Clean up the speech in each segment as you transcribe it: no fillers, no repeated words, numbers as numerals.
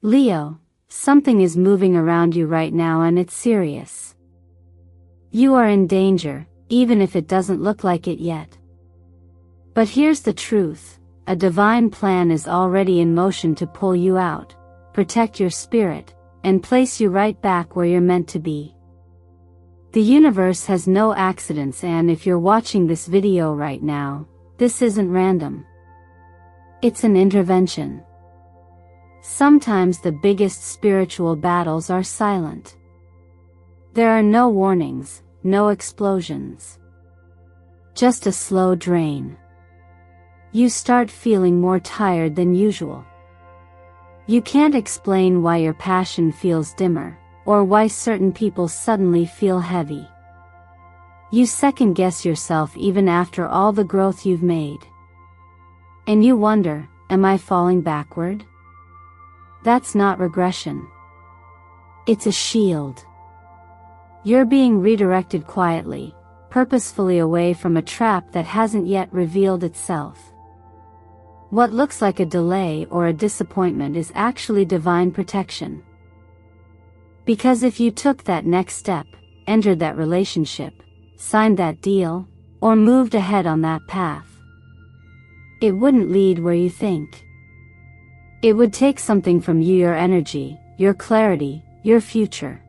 Leo, something is moving around you right now and it's serious. You are in danger, even if it doesn't look like it yet. But here's the truth, a divine plan is already in motion to pull you out, protect your spirit, and place you right back where you're meant to be. The universe has no accidents, and if you're watching this video right now, this isn't random. It's an intervention. Sometimes the biggest spiritual battles are silent. There are no warnings, no explosions. Just a slow drain. You start feeling more tired than usual. You can't explain why your passion feels dimmer, or why certain people suddenly feel heavy. You second-guess yourself even after all the growth you've made. And you wonder, am I falling backward? That's not regression. It's a shield. You're being redirected quietly, purposefully away from a trap that hasn't yet revealed itself. What looks like a delay or a disappointment is actually divine protection. Because if you took that next step, entered that relationship, signed that deal, or moved ahead on that path, it wouldn't lead where you think. It would take something from you, your energy, your clarity, your future.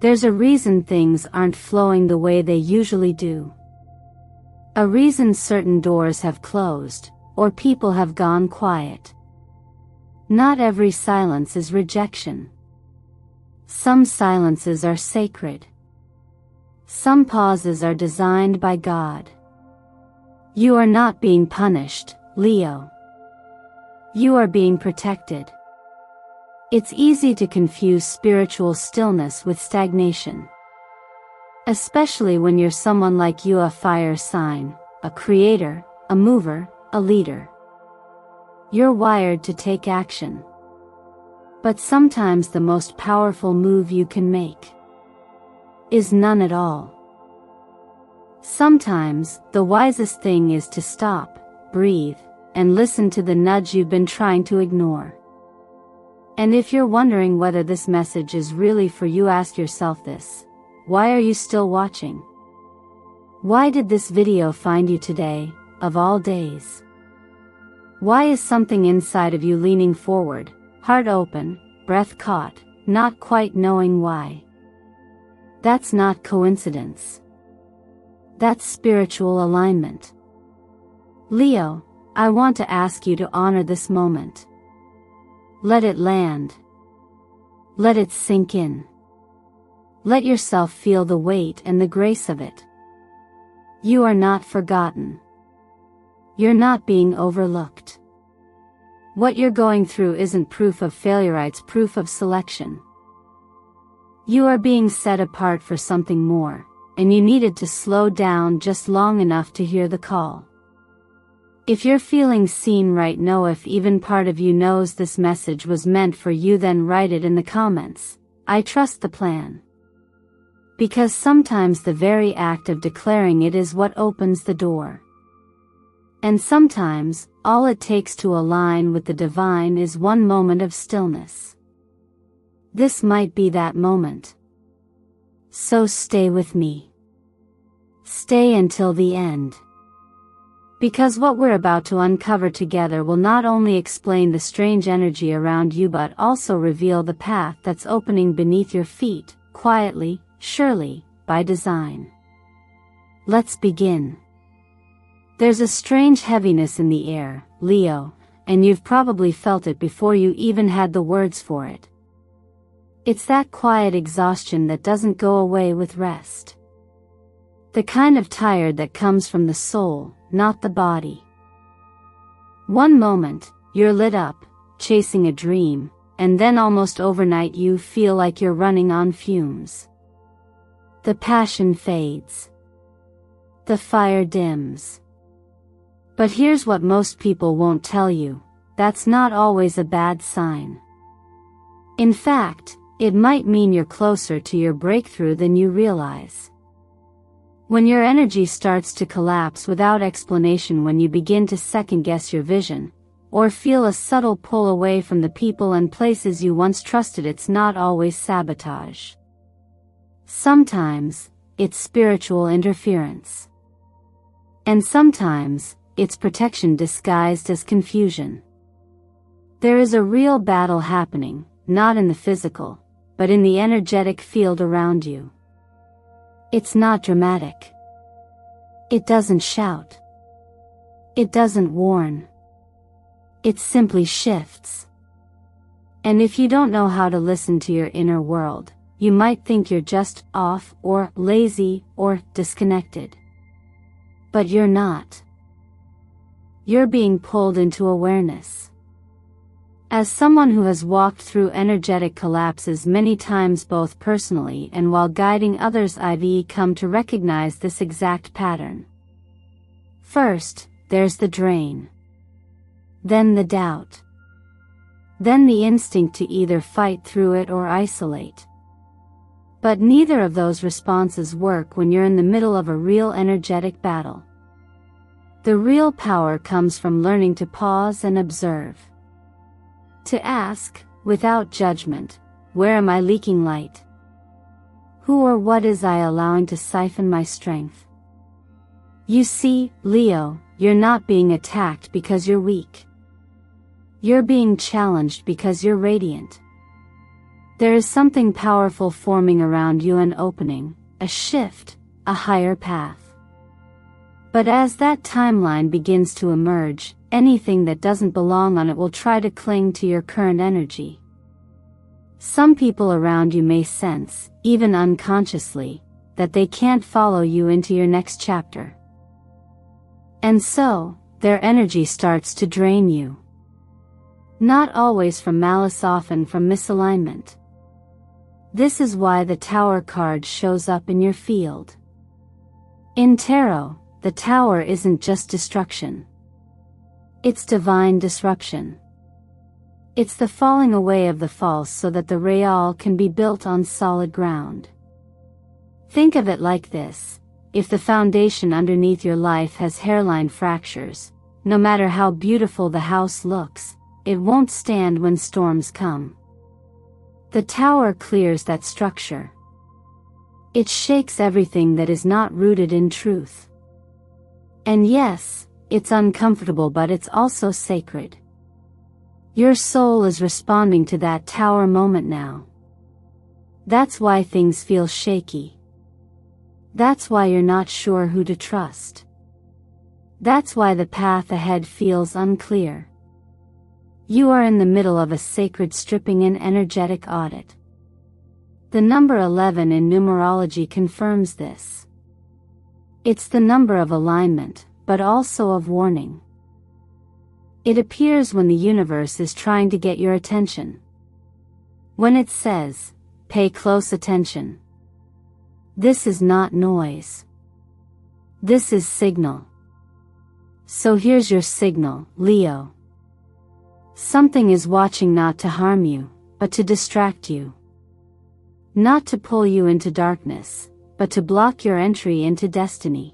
There's a reason things aren't flowing the way they usually do. A reason certain doors have closed, or people have gone quiet. Not every silence is rejection. Some silences are sacred. Some pauses are designed by God. You are not being punished, Leo. You are being protected. It's easy to confuse spiritual stillness with stagnation. Especially when you're someone like you, a fire sign, a creator, a mover, a leader. You're wired to take action. But sometimes the most powerful move you can make is none at all. Sometimes, the wisest thing is to stop, breathe, and listen to the nudge you've been trying to ignore. And if you're wondering whether this message is really for you, ask yourself this: why are you still watching? Why did this video find you today, of all days? Why is something inside of you leaning forward, heart open, breath caught, not quite knowing why? That's not coincidence. That's spiritual alignment. Leo, I want to ask you to honor this moment. Let it land. Let it sink in. Let yourself feel the weight and the grace of it. You are not forgotten. You're not being overlooked. What you're going through isn't proof of failure, it's proof of selection. You are being set apart for something more, and you needed to slow down just long enough to hear the call. If you're feeling seen right now, if even part of you knows this message was meant for you, then write it in the comments. I trust the plan. Because sometimes the very act of declaring it is what opens the door. And sometimes, all it takes to align with the divine is one moment of stillness. This might be that moment. So stay with me. Stay until the end. Because what we're about to uncover together will not only explain the strange energy around you, but also reveal the path that's opening beneath your feet, quietly, surely, by design. Let's begin. There's a strange heaviness in the air, Leo, and you've probably felt it before you even had the words for it. It's that quiet exhaustion that doesn't go away with rest. The kind of tired that comes from the soul, not the body. One moment, you're lit up, chasing a dream, and then almost overnight you feel like you're running on fumes. The passion fades. The fire dims. But here's what most people won't tell you: that's not always a bad sign. In fact, it might mean you're closer to your breakthrough than you realize. When your energy starts to collapse without explanation, when you begin to second-guess your vision, or feel a subtle pull away from the people and places you once trusted. It's not always sabotage. Sometimes, it's spiritual interference. And sometimes, it's protection disguised as confusion. There is a real battle happening, not in the physical, but in the energetic field around you. It's not dramatic. It doesn't shout. It doesn't warn. It simply shifts. And if you don't know how to listen to your inner world, you might think you're just off or lazy or disconnected. But you're not. You're being pulled into awareness. As someone who has walked through energetic collapses many times both personally and while guiding others, I've come to recognize this exact pattern. First, there's the drain. Then the doubt. Then the instinct to either fight through it or isolate. But neither of those responses work when you're in the middle of a real energetic battle. The real power comes from learning to pause and observe. To ask, without judgment, where am I leaking light? Who or what is I allowing to siphon my strength? You see, Leo, you're not being attacked because you're weak. You're being challenged because you're radiant. There is something powerful forming around you, an opening, a shift, a higher path. But as that timeline begins to emerge, anything that doesn't belong on it will try to cling to your current energy. Some people around you may sense, even unconsciously, that they can't follow you into your next chapter. And so, their energy starts to drain you. Not always from malice, often from misalignment. This is why the Tower card shows up in your field. In tarot, the Tower isn't just destruction. It's divine disruption. It's the falling away of the false so that the real can be built on solid ground. Think of it like this: if the foundation underneath your life has hairline fractures, no matter how beautiful the house looks, it won't stand when storms come. The Tower clears that structure. It shakes everything that is not rooted in truth. And yes, it's uncomfortable, but it's also sacred. Your soul is responding to that Tower moment now. That's why things feel shaky. That's why you're not sure who to trust. That's why the path ahead feels unclear. You are in the middle of a sacred stripping and energetic audit. The number 11 in numerology confirms this. It's the number of alignment, but also of warning. It appears when the universe is trying to get your attention. When it says, "Pay close attention." This is not noise. This is signal. So here's your signal, Leo. Something is watching, not to harm you, but to distract you. Not to pull you into darkness, but to block your entry into destiny.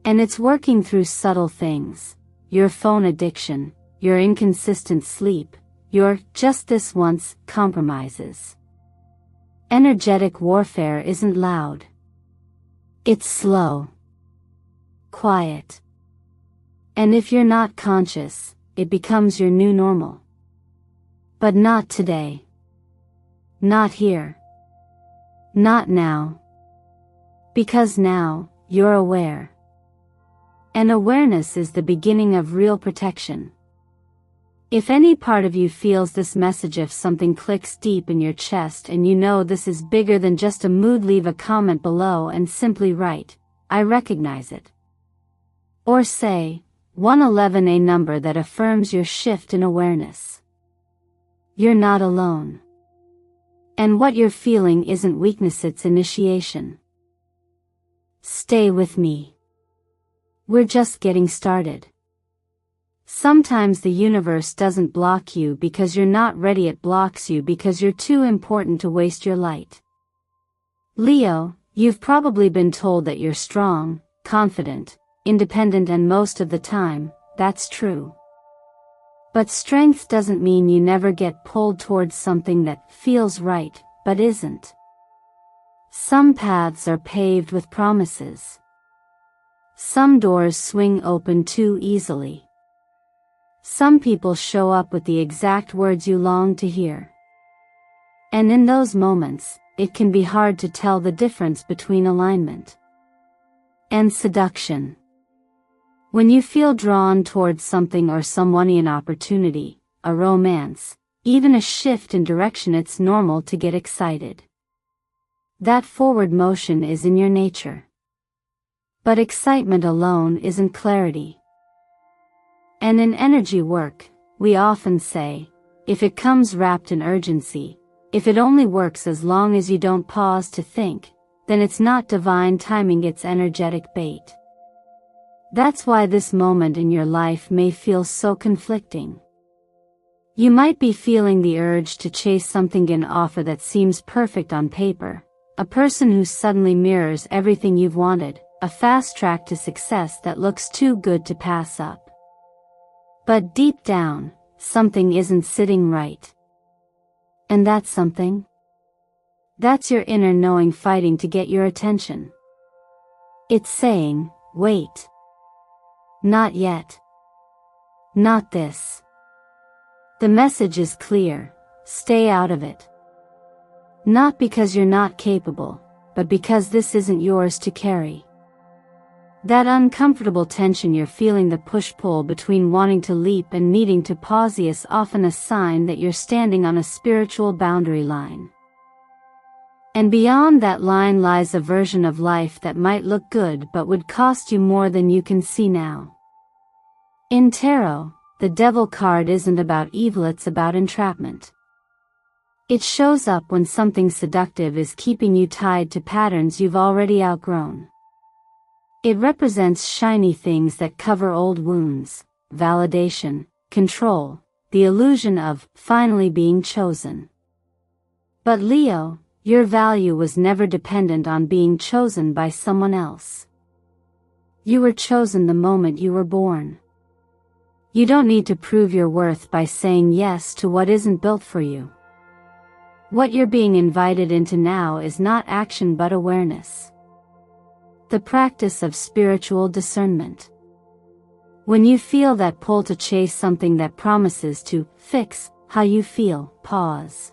And it's working through subtle things: your phone addiction, your inconsistent sleep, your "just this once" compromises. Energetic warfare isn't loud. It's slow. Quiet. And if you're not conscious, it becomes your new normal. But not today. Not here. Not now. Because now, you're aware. And awareness is the beginning of real protection. If any part of you feels this message, if something clicks deep in your chest and you know this is bigger than just a mood, leave a comment below and simply write, "I recognize it." Or say, 111, a number that affirms your shift in awareness. You're not alone. And what you're feeling isn't weakness, it's initiation. Stay with me. We're just getting started. Sometimes the universe doesn't block you because you're not ready, it blocks you because you're too important to waste your light. Leo, you've probably been told that you're strong, confident, independent, and most of the time, that's true. But strength doesn't mean you never get pulled towards something that feels right, but isn't. Some paths are paved with promises. Some doors swing open too easily. Some people show up with the exact words you long to hear. And in those moments, it can be hard to tell the difference between alignment and seduction. When you feel drawn towards something or someone, an opportunity, a romance, even a shift in direction, it's normal to get excited. That forward motion is in your nature. But excitement alone isn't clarity. And in energy work, we often say, if it comes wrapped in urgency, if it only works as long as you don't pause to think, then it's not divine timing, it's energetic bait. That's why this moment in your life may feel so conflicting. You might be feeling the urge to chase something, an offer that seems perfect on paper, a person who suddenly mirrors everything you've wanted, a fast track to success that looks too good to pass up. But deep down, something isn't sitting right. And that's something? That's your inner knowing fighting to get your attention. It's saying, wait. Not yet. Not this. The message is clear, stay out of it. Not because you're not capable, but because this isn't yours to carry. That uncomfortable tension you're feeling, the push-pull between wanting to leap and needing to pause, is often a sign that you're standing on a spiritual boundary line. And beyond that line lies a version of life that might look good but would cost you more than you can see now. In tarot, the devil card isn't about evil, it's about entrapment. It shows up when something seductive is keeping you tied to patterns you've already outgrown. It represents shiny things that cover old wounds, validation, control, the illusion of finally being chosen. But Leo, your value was never dependent on being chosen by someone else. You were chosen the moment you were born. You don't need to prove your worth by saying yes to what isn't built for you. What you're being invited into now is not action but awareness. The practice of spiritual discernment. When you feel that pull to chase something that promises to fix how you feel, pause.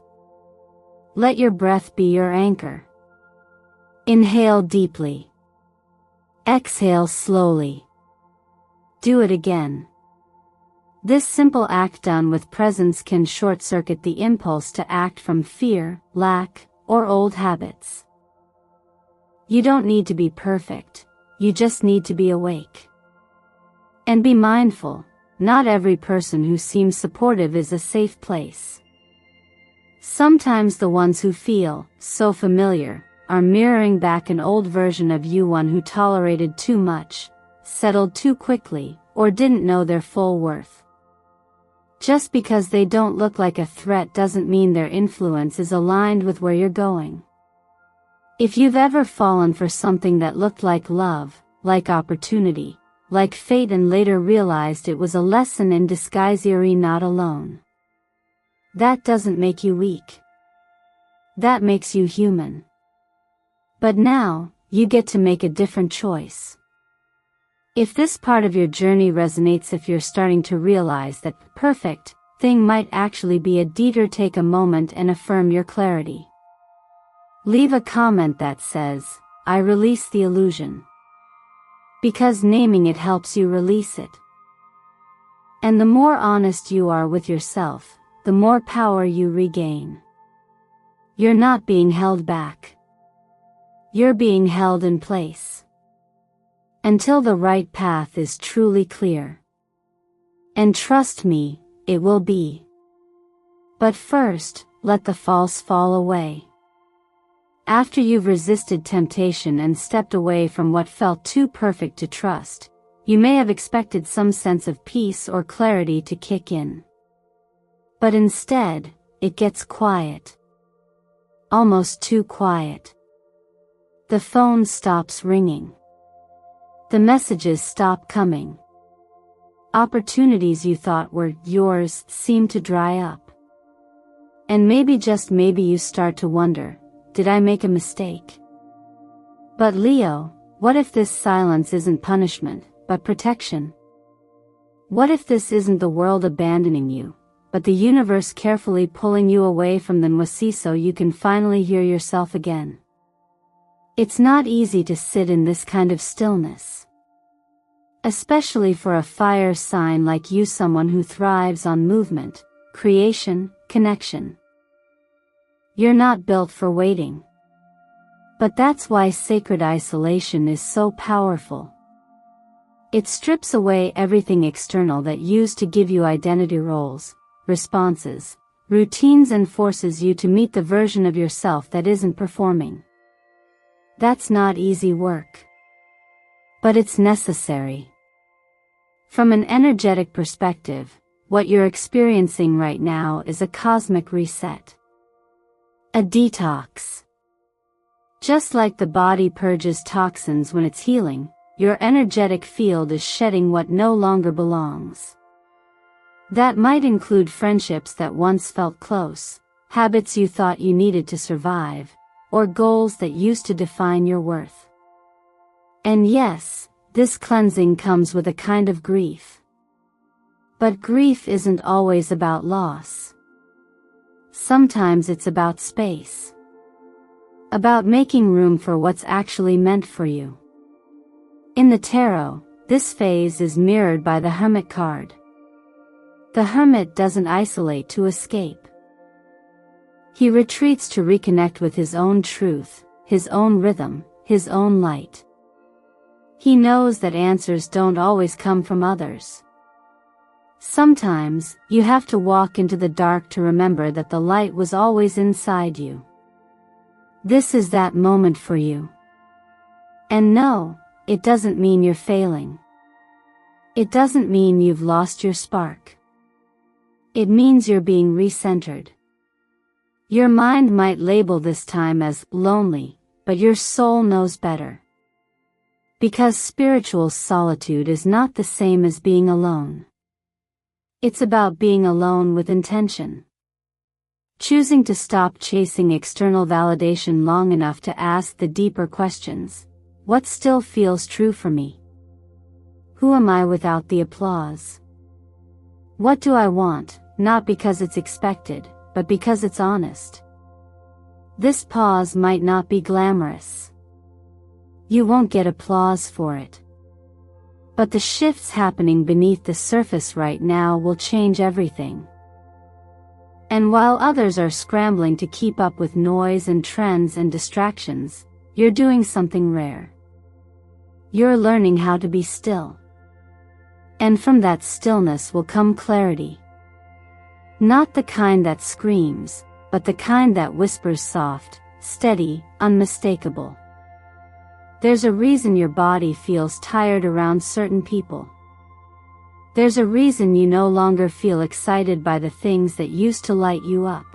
Let your breath be your anchor. Inhale deeply. Exhale slowly. Do it again. This simple act done with presence can short-circuit the impulse to act from fear, lack, or old habits. You don't need to be perfect, you just need to be awake. And be mindful, not every person who seems supportive is a safe place. Sometimes the ones who feel so familiar are mirroring back an old version of you, one who tolerated too much, settled too quickly, or didn't know their full worth. Just because they don't look like a threat doesn't mean their influence is aligned with where you're going. If you've ever fallen for something that looked like love, like opportunity, like fate, and later realized it was a lesson in disguise, you're not alone. That doesn't make you weak. That makes you human. But now, you get to make a different choice. If this part of your journey resonates, if you're starting to realize that perfect thing might actually be a detour, take a moment and affirm your clarity. Leave a comment that says, I release the illusion. Because naming it helps you release it. And the more honest you are with yourself, the more power you regain. You're not being held back. You're being held in place. Until the right path is truly clear. And trust me, it will be. But first, let the false fall away. After you've resisted temptation and stepped away from what felt too perfect to trust, you may have expected some sense of peace or clarity to kick in. But instead, it gets quiet. Almost too quiet. The phone stops ringing. The messages stop coming. Opportunities you thought were yours seem to dry up. And maybe, just maybe, you start to wonder, did I make a mistake? But Leo, what if this silence isn't punishment, but protection? What if this isn't the world abandoning you, but the universe carefully pulling you away from the noisy so you can finally hear yourself again? It's not easy to sit in this kind of stillness. Especially for a fire sign like you, someone who thrives on movement, creation, connection. You're not built for waiting. But that's why sacred isolation is so powerful. It strips away everything external that used to give you identity, roles, responses, routines, and forces you to meet the version of yourself that isn't performing. That's not easy work. But it's necessary. From an energetic perspective, what you're experiencing right now is a cosmic reset. A detox. Just like the body purges toxins when it's healing, your energetic field is shedding what no longer belongs. That might include friendships that once felt close, habits you thought you needed to survive, or goals that used to define your worth. And yes, this cleansing comes with a kind of grief. But grief isn't always about loss. Sometimes it's about space. About making room for what's actually meant for you. In the tarot, this phase is mirrored by the Hermit card. The Hermit doesn't isolate to escape. He retreats to reconnect with his own truth, his own rhythm, his own light. He knows that answers don't always come from others. Sometimes, you have to walk into the dark to remember that the light was always inside you. This is that moment for you. And no, it doesn't mean you're failing. It doesn't mean you've lost your spark. It means you're being recentered. Your mind might label this time as lonely, but your soul knows better. Because spiritual solitude is not the same as being alone. It's about being alone with intention. Choosing to stop chasing external validation long enough to ask the deeper questions. What still feels true for me? Who am I without the applause? What do I want, not because it's expected, but because it's honest? This pause might not be glamorous. You won't get applause for it. But the shifts happening beneath the surface right now will change everything. And while others are scrambling to keep up with noise and trends and distractions, you're doing something rare. You're learning how to be still. And from that stillness will come clarity. Not the kind that screams, but the kind that whispers, soft, steady, unmistakable. There's a reason your body feels tired around certain people. There's a reason you no longer feel excited by the things that used to light you up.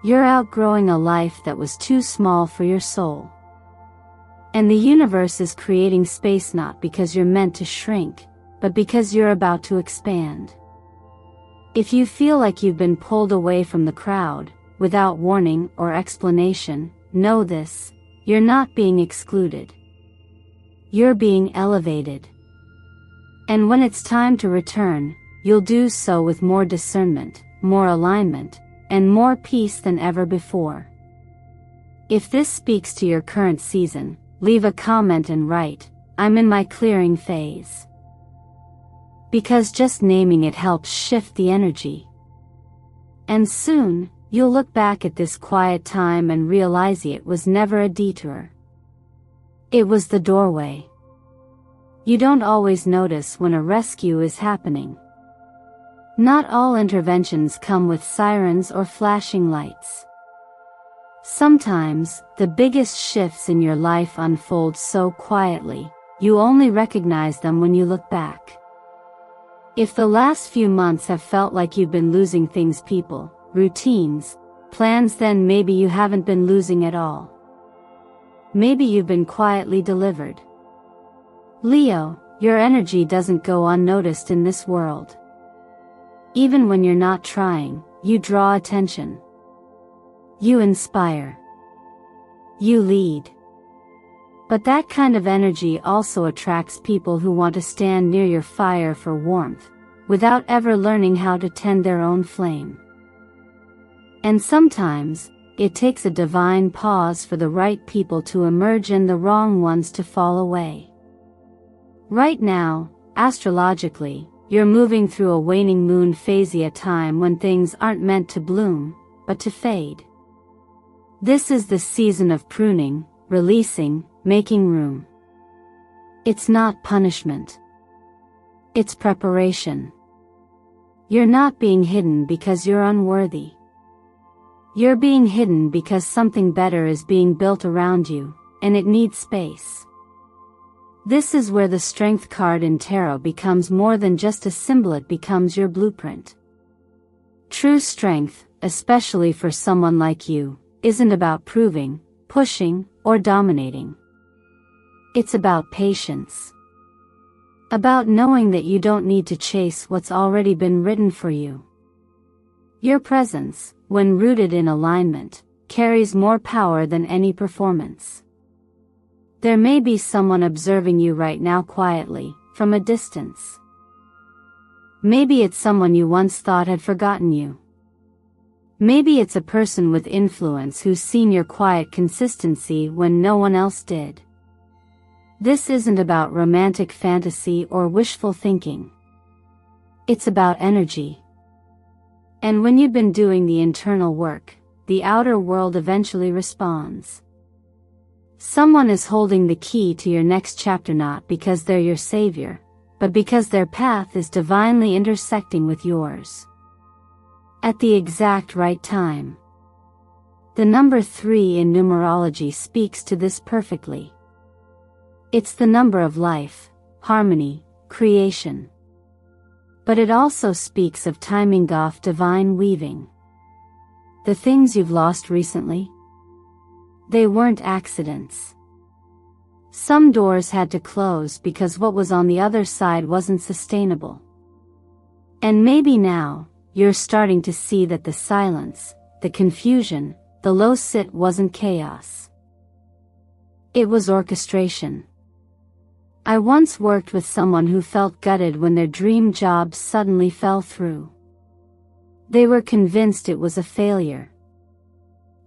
You're outgrowing a life that was too small for your soul. And the universe is creating space not because you're meant to shrink, but because you're about to expand. If you feel like you've been pulled away from the crowd, without warning or explanation, know this: you're not being excluded. You're being elevated. And when it's time to return, you'll do so with more discernment, more alignment, and more peace than ever before. If this speaks to your current season, leave a comment and write, "I'm in my clearing phase." Because just naming it helps shift the energy. And soon, you'll look back at this quiet time and realize it was never a detour. It was the doorway. You don't always notice when a rescue is happening. Not all interventions come with sirens or flashing lights. Sometimes, the biggest shifts in your life unfold so quietly, you only recognize them when you look back. If the last few months have felt like you've been losing things, people, routines, plans, then maybe you haven't been losing at all. Maybe you've been quietly delivered. Leo, your energy doesn't go unnoticed in this world. Even when you're not trying, you draw attention. You inspire. You lead. But that kind of energy also attracts people who want to stand near your fire for warmth, without ever learning how to tend their own flame. And sometimes, it takes a divine pause for the right people to emerge and the wrong ones to fall away. Right now, astrologically, you're moving through a waning moon phasia time when things aren't meant to bloom, but to fade. This is the season of pruning, releasing, making room. It's not punishment. It's preparation. You're not being hidden because you're unworthy. You're being hidden because something better is being built around you, and it needs space. This is where the Strength card in Tarot becomes more than just a symbol, it becomes your blueprint. True strength, especially for someone like you, isn't about proving, pushing, or dominating. It's about patience. About knowing that you don't need to chase what's already been written for you. Your presence, when rooted in alignment, carries more power than any performance. There may be someone observing you right now quietly, from a distance. Maybe it's someone you once thought had forgotten you. Maybe it's a person with influence who's seen your quiet consistency when no one else did. This isn't about romantic fantasy or wishful thinking. It's about energy. And when you've been doing the internal work, the outer world eventually responds. Someone is holding the key to your next chapter not because they're your savior, but because their path is divinely intersecting with yours. At the exact right time. The number 3 in numerology speaks to this perfectly. It's the number of life, harmony, creation. But it also speaks of timing off divine weaving. The things you've lost recently? They weren't accidents. Some doors had to close because what was on the other side wasn't sustainable. And maybe now, you're starting to see that the silence, the confusion, the low sit wasn't chaos. It was orchestration. I once worked with someone who felt gutted when their dream job suddenly fell through. They were convinced it was a failure.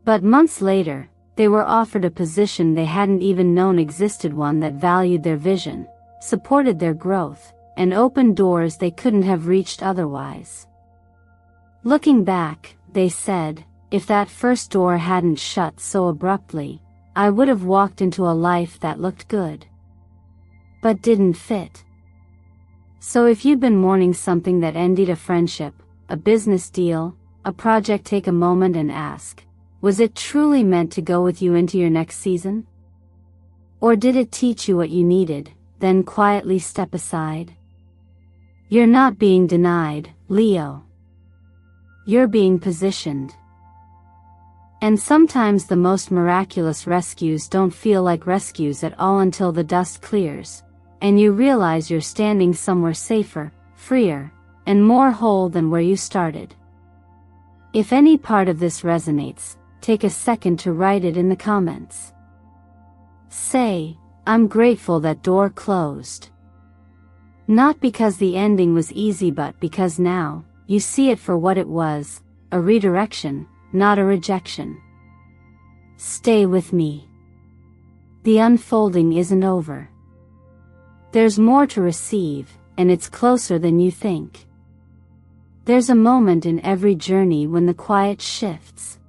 But months later, they were offered a position they hadn't even known existed, one that valued their vision, supported their growth, and opened doors they couldn't have reached otherwise. Looking back, they said, if that first door hadn't shut so abruptly, I would have walked into a life that looked good, but didn't fit. So if you've been mourning something that ended, a friendship, a business deal, a project, take a moment and ask, was it truly meant to go with you into your next season? Or did it teach you what you needed, then quietly step aside? You're not being denied, Leo. You're being positioned. And sometimes the most miraculous rescues don't feel like rescues at all until the dust clears, and you realize you're standing somewhere safer, freer, and more whole than where you started. If any part of this resonates, take a second to write it in the comments. Say, I'm grateful that door closed. Not because the ending was easy, but because now, you see it for what it was, a redirection, not a rejection. Stay with me. The unfolding isn't over. There's more to receive, and it's closer than you think. There's a moment in every journey when the quiet shifts.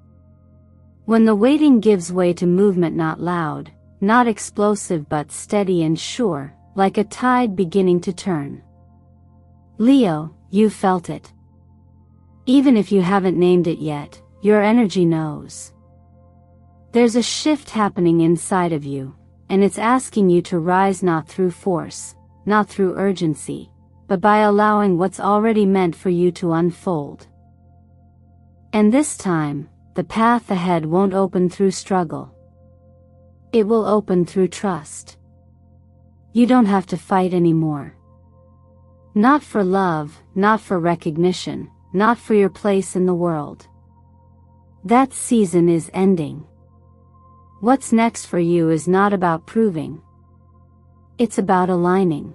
When the waiting gives way to movement, not loud, not explosive, but steady and sure, like a tide beginning to turn. Leo, you felt it. Even if you haven't named it yet, your energy knows. There's a shift happening inside of you, and it's asking you to rise, not through force, not through urgency, but by allowing what's already meant for you to unfold. And this time, the path ahead won't open through struggle. It will open through trust. You don't have to fight anymore. Not for love, not for recognition, not for your place in the world. That season is ending. What's next for you is not about proving. It's about aligning.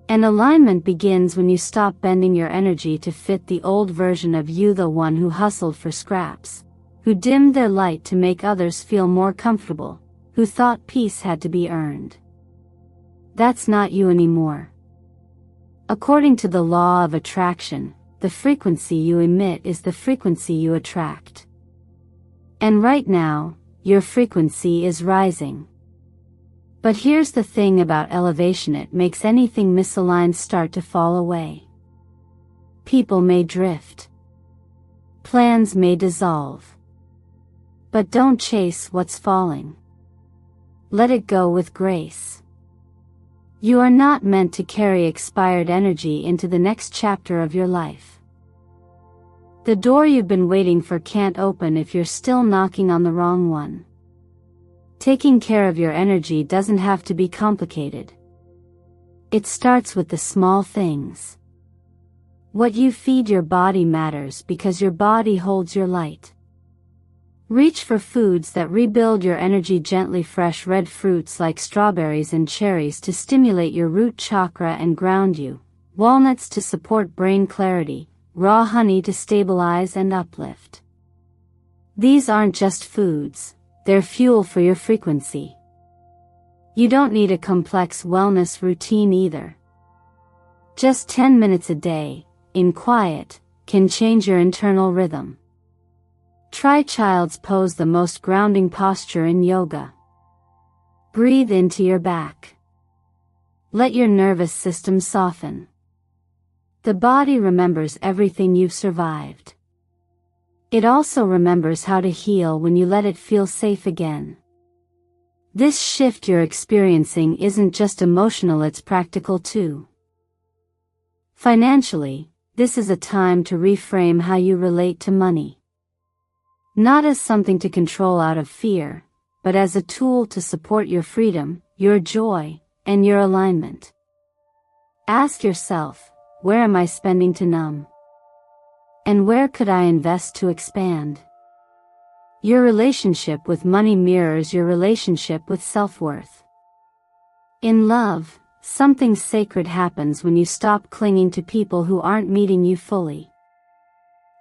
And alignment begins when you stop bending your energy to fit the old version of you, the one who hustled for scraps, who dimmed their light to make others feel more comfortable, who thought peace had to be earned. That's not you anymore. According to the law of attraction, the frequency you emit is the frequency you attract. And right now, your frequency is rising. But here's the thing about elevation: it makes anything misaligned start to fall away. People may drift. Plans may dissolve. But don't chase what's falling. Let it go with grace. You are not meant to carry expired energy into the next chapter of your life. The door you've been waiting for can't open if you're still knocking on the wrong one. Taking care of your energy doesn't have to be complicated. It starts with the small things. What you feed your body matters because your body holds your light. Reach for foods that rebuild your energy gently: fresh red fruits like strawberries and cherries to stimulate your root chakra and ground you, walnuts to support brain clarity, raw honey to stabilize and uplift. These aren't just foods, they're fuel for your frequency. You don't need a complex wellness routine either. Just 10 minutes a day, in quiet, can change your internal rhythm. Try child's pose, the most grounding posture in yoga. Breathe into your back. Let your nervous system soften. The body remembers everything you've survived. It also remembers how to heal when you let it feel safe again. This shift you're experiencing isn't just emotional, it's practical too. Financially, this is a time to reframe how you relate to money. Not as something to control out of fear, but as a tool to support your freedom, your joy, and your alignment. Ask yourself, where am I spending to numb? And where could I invest to expand? Your relationship with money mirrors your relationship with self-worth. In love, something sacred happens when you stop clinging to people who aren't meeting you fully.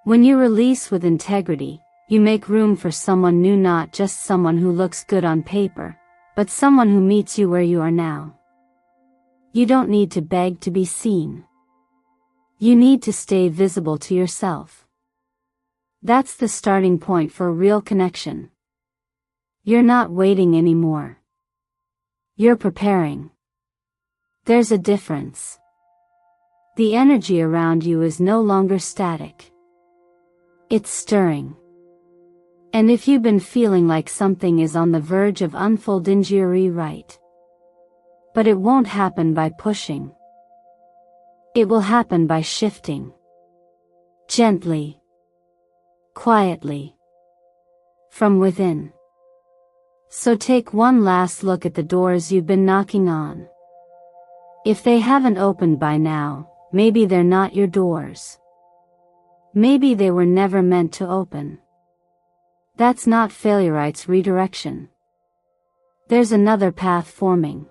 When you release with integrity, you make room for someone new, not just someone who looks good on paper, but someone who meets you where you are now. You don't need to beg to be seen. You need to stay visible to yourself. That's the starting point for a real connection. You're not waiting anymore. You're preparing. There's a difference. The energy around you is no longer static. It's stirring. And if you've been feeling like something is on the verge of unfolding, you're right. But it won't happen by pushing. It will happen by shifting. Gently. Quietly. From within. So take one last look at the doors you've been knocking on. If they haven't opened by now, maybe they're not your doors. Maybe they were never meant to open. That's not failure, it's redirection. There's another path forming.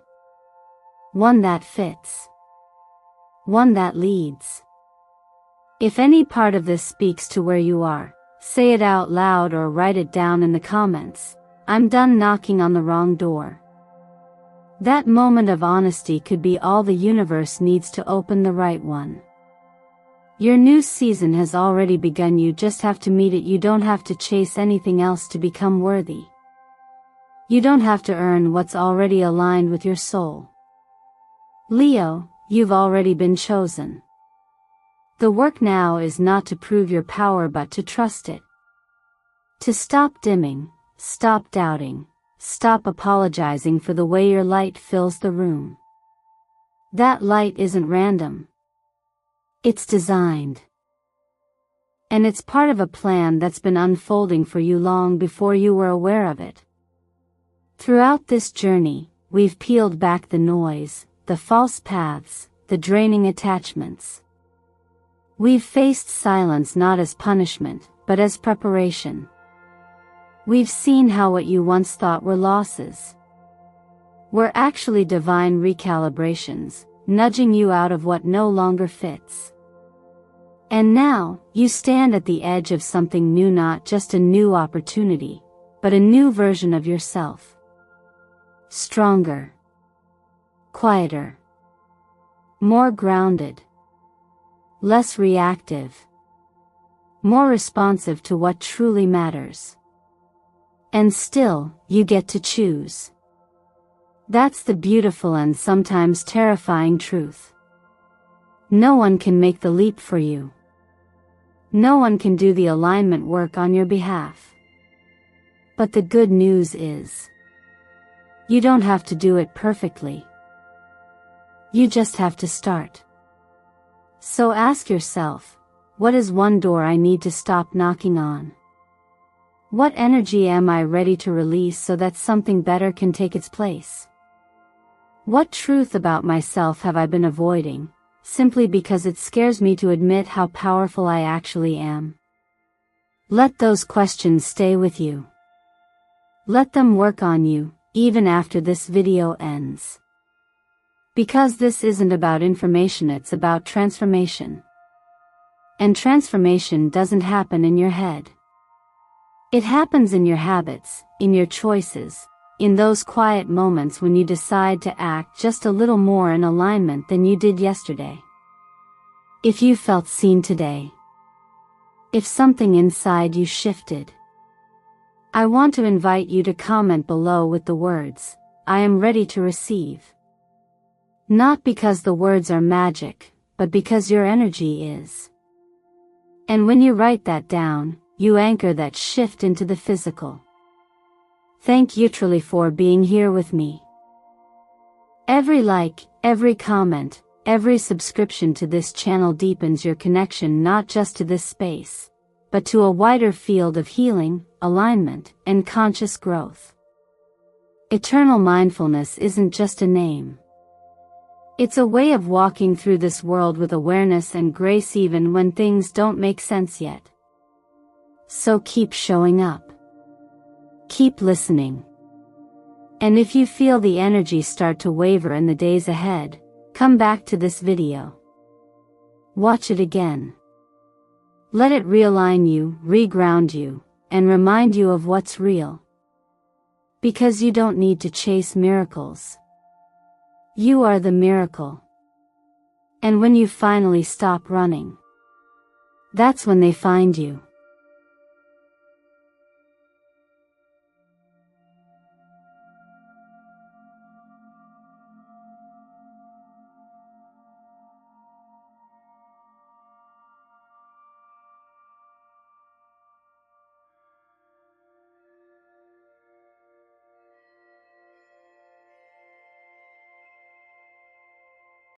One that fits. One that leads. If any part of this speaks to where you are, say it out loud or write it down in the comments. I'm done knocking on the wrong door. That moment of honesty could be all the universe needs to open the right one. Your new season has already begun, you just have to meet it. You don't have to chase anything else to become worthy. You don't have to earn what's already aligned with your soul. Leo, you've already been chosen. The work now is not to prove your power but to trust it. To stop dimming, stop doubting, stop apologizing for the way your light fills the room. That light isn't random. It's designed. And it's part of a plan that's been unfolding for you long before you were aware of it. Throughout this journey, we've peeled back the noise, the false paths, the draining attachments. We've faced silence not as punishment, but as preparation. We've seen how what you once thought were losses were actually divine recalibrations, nudging you out of what no longer fits. And now, you stand at the edge of something new, not just a new opportunity, but a new version of yourself. Stronger, quieter, more grounded, less reactive, more responsive to what truly matters. And still, you get to choose. That's the beautiful and sometimes terrifying truth. No one can make the leap for you. No one can do the alignment work on your behalf. But the good news is, you don't have to do it perfectly. You just have to start. So ask yourself, what is one door I need to stop knocking on? What energy am I ready to release so that something better can take its place? What truth about myself have I been avoiding, simply because it scares me to admit how powerful I actually am? Let those questions stay with you. Let them work on you, even after this video ends. Because this isn't about information, it's about transformation. And transformation doesn't happen in your head. It happens in your habits, in your choices, in those quiet moments when you decide to act just a little more in alignment than you did yesterday. If you felt seen today, if something inside you shifted, I want to invite you to comment below with the words, "I am ready to receive." Not because the words are magic, but because your energy is. And when you write that down, you anchor that shift into the physical. Thank you truly for being here with me. Every like, every comment, every subscription to this channel deepens your connection not just to this space, but to a wider field of healing, alignment, and conscious growth. Eternal mindfulness isn't just a name. It's a way of walking through this world with awareness and grace even when things don't make sense yet. So keep showing up. Keep listening. And if you feel the energy start to waver in the days ahead, come back to this video. Watch it again. Let it realign you, reground you, and remind you of what's real. Because you don't need to chase miracles. You are the miracle. And when you finally stop running, that's when they find you.